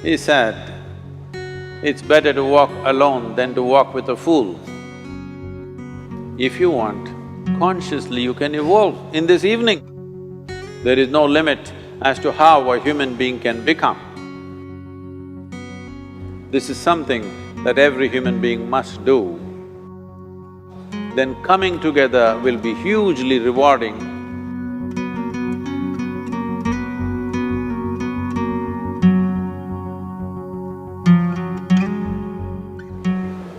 He said, it's better to walk alone than to walk with a fool. If you want, consciously you can evolve in this evening. There is no limit as to how a human being can become. This is something that every human being must do. Then coming together will be hugely rewarding.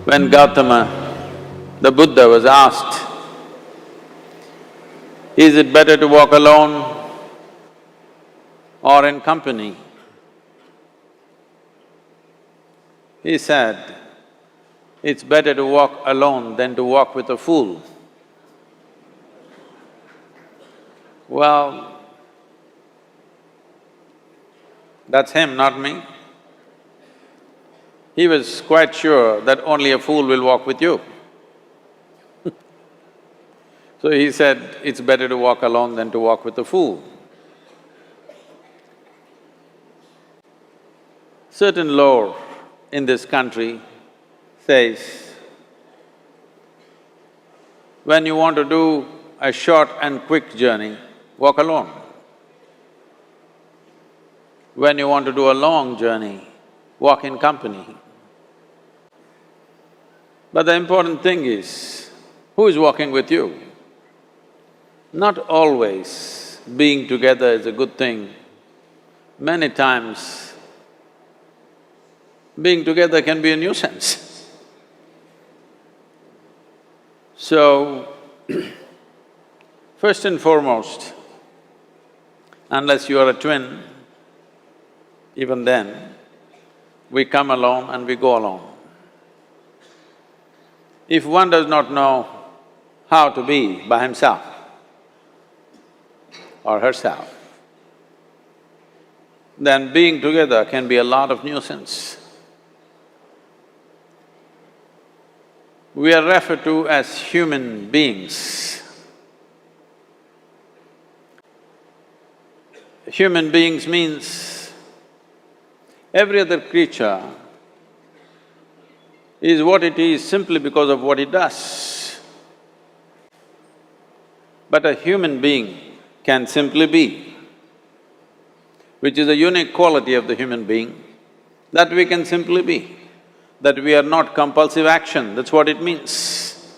When Gautama, the Buddha, was asked, is it better to walk alone or in company? He said, it's better to walk alone than to walk with a fool. Well, that's him, not me. He was quite sure that only a fool will walk with you. So he said, it's better to walk alone than to walk with a fool. Certain lore in this country says, when you want to do a short and quick journey, walk alone. When you want to do a long journey, walk in company. But the important thing is, who is walking with you? Not always being together is a good thing. Many times, being together can be a nuisance. So, first and foremost, unless you are a twin, even then, we come alone and we go alone. If one does not know how to be by himself or herself, then being together can be a lot of nuisance. We are referred to as human beings. Human beings means every other creature is what it is simply because of what it does. But a human being can simply be, which is a unique quality of the human being, that we can simply be, that we are not compulsive action, that's what it means.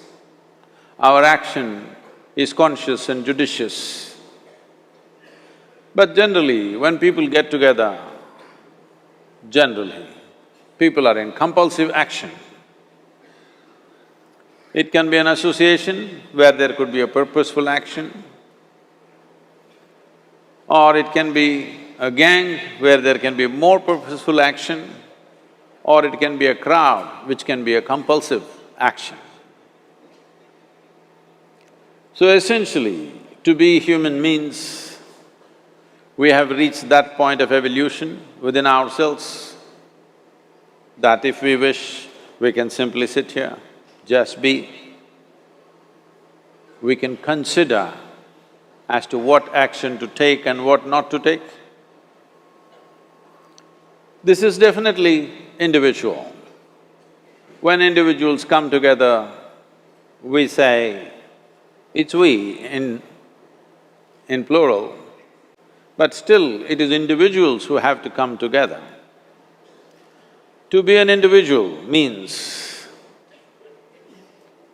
Our action is conscious and judicious. But generally, when people get together, generally, people are in compulsive action. It can be an association where there could be a purposeful action, or it can be a gang where there can be more purposeful action, or it can be a crowd which can be a compulsive action. So essentially, to be human means we have reached that point of evolution within ourselves that if we wish, we can simply sit here, just be. We can consider as to what action to take and what not to take. This is definitely individual. When individuals come together, we say, it's we in plural, but still it is individuals who have to come together. To be an individual means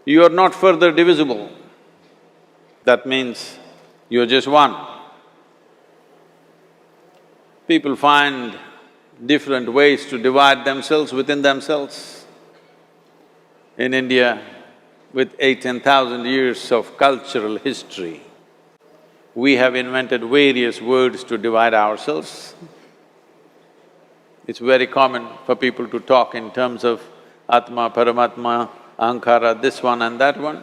you are not further divisible. That means you're just one. People find different ways to divide themselves within themselves. In India, with 8,000–10,000 years of cultural history, we have invented various words to divide ourselves. It's very common for people to talk in terms of Atma, Paramatma, Ahankara, this one and that one.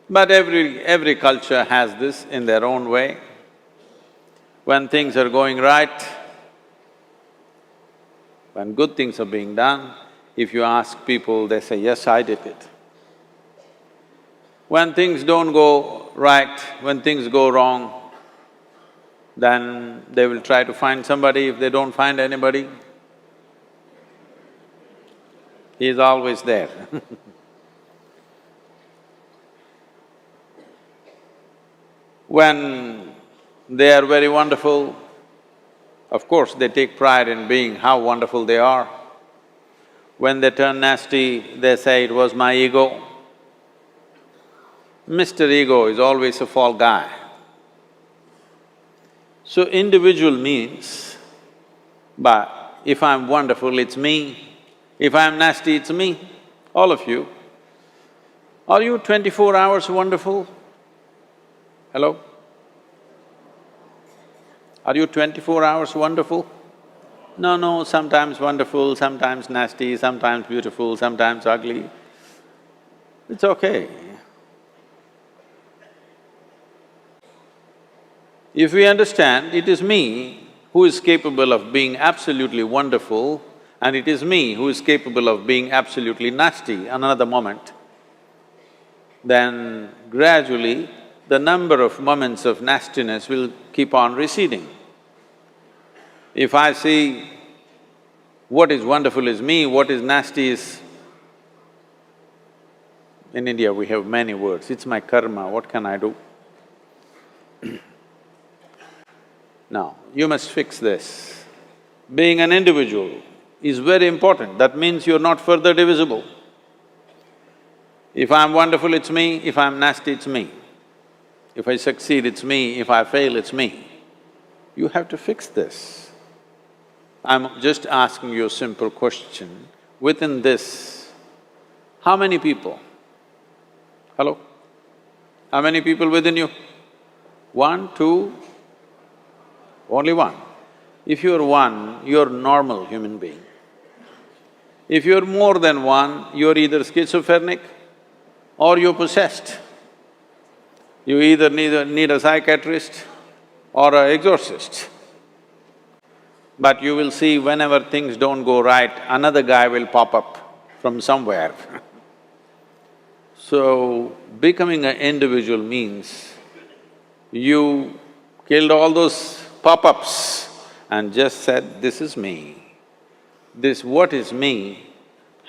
But every culture has this in their own way. When things are going right, when good things are being done, if you ask people, they say, yes, I did it. When things don't go right, when things go wrong, then they will try to find somebody. If they don't find anybody, He is always there. When they are very wonderful, of course they take pride in being how wonderful they are. When they turn nasty, they say, "It was my ego." Mr. Ego is always a fall guy. So individual means, but if I'm wonderful, it's me. If I'm nasty, it's me. All of you. Are you 24 hours wonderful? Hello? Are you 24 hours wonderful? No, sometimes wonderful, sometimes nasty, sometimes beautiful, sometimes ugly. It's okay. If we understand it is me who is capable of being absolutely wonderful and it is me who is capable of being absolutely nasty another moment, then gradually the number of moments of nastiness will keep on receding. If I see what is wonderful is me, what is nasty is… In India we have many words, it's my karma, what can I do? Now, you must fix this. Being an individual is very important, that means you're not further divisible. If I'm wonderful, it's me, if I'm nasty, it's me. If I succeed, it's me, if I fail, it's me. You have to fix this. I'm just asking you a simple question. Within this, how many people? Hello? How many people within you? One, two? Only one. If you're one, you're normal human being. If you're more than one, you're either schizophrenic or you're possessed. You either need a psychiatrist or an exorcist. But you will see whenever things don't go right, another guy will pop up from somewhere. So, becoming an individual means you killed all those pop-ups and just said, "This is me." This what is me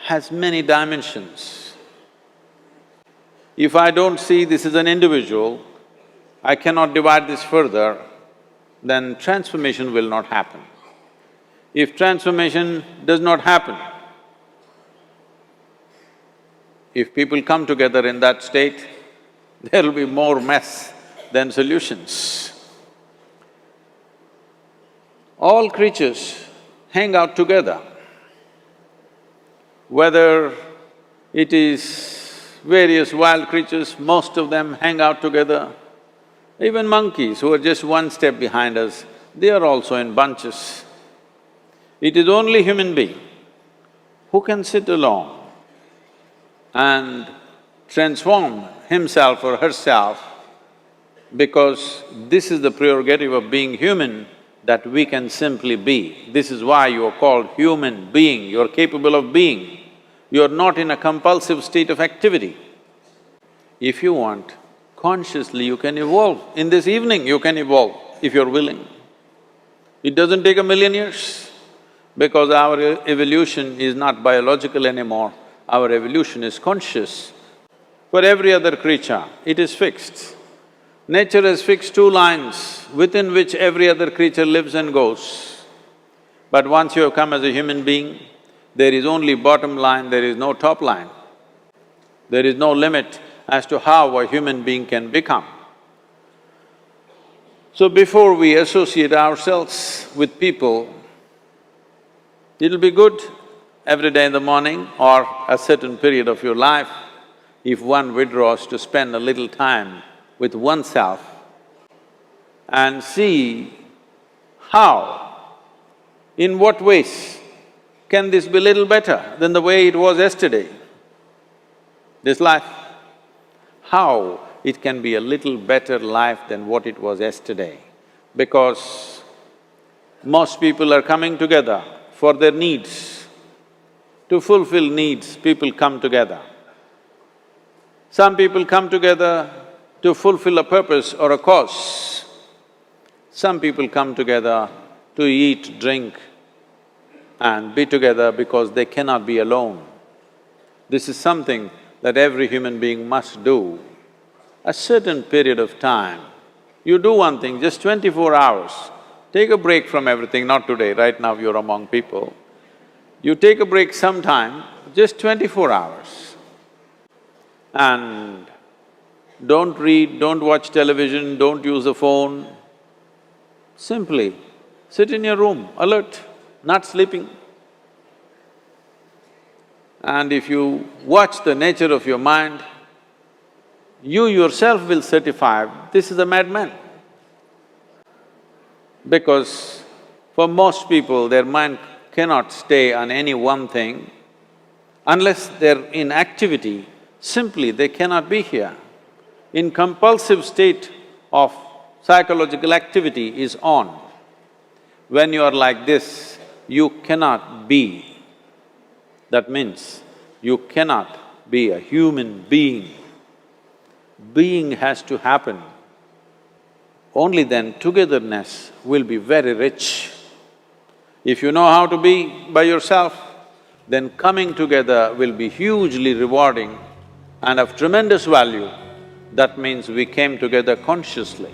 has many dimensions. If I don't see this as an individual, I cannot divide this further, then transformation will not happen. If transformation does not happen, if people come together in that state, there will be more mess than solutions. All creatures hang out together. Whether it is various wild creatures, most of them hang out together. Even monkeys who are just one step behind us, they are also in bunches. It is only human being who can sit alone and transform himself or herself, because this is the prerogative of being human, that we can simply be. This is why you are called human being, you're capable of being. You're not in a compulsive state of activity. If you want, consciously you can evolve. In this evening you can evolve, if you're willing. It doesn't take 1,000,000 years, because our evolution is not biological anymore, our evolution is conscious. For every other creature, it is fixed. Nature has fixed 2 lines within which every other creature lives and goes. But once you have come as a human being, there is only bottom line, there is no top line. There is no limit as to how a human being can become. So before we associate ourselves with people, it'll be good every day in the morning or a certain period of your life, if one withdraws to spend a little time with oneself and see how, in what ways can this be little better than the way it was yesterday, this life? How it can be a little better life than what it was yesterday, because most people are coming together for their needs. To fulfill needs, people come together. Some people come together to fulfill a purpose or a cause. Some people come together to eat, drink and be together because they cannot be alone. This is something that every human being must do. A certain period of time, you do one thing, just 24 hours, take a break from everything, not today, right now you're among people. You take a break sometime, just 24 hours. And don't read, don't watch television, don't use a phone. Simply sit in your room, alert, not sleeping. And if you watch the nature of your mind, you yourself will certify, this is a madman. Because for most people, their mind cannot stay on any one thing. Unless they're in activity, simply they cannot be here. In compulsive state of psychological activity is on. When you are like this, you cannot be. That means you cannot be a human being. Being has to happen. Only then togetherness will be very rich. If you know how to be by yourself, then coming together will be hugely rewarding and of tremendous value. That means we came together consciously.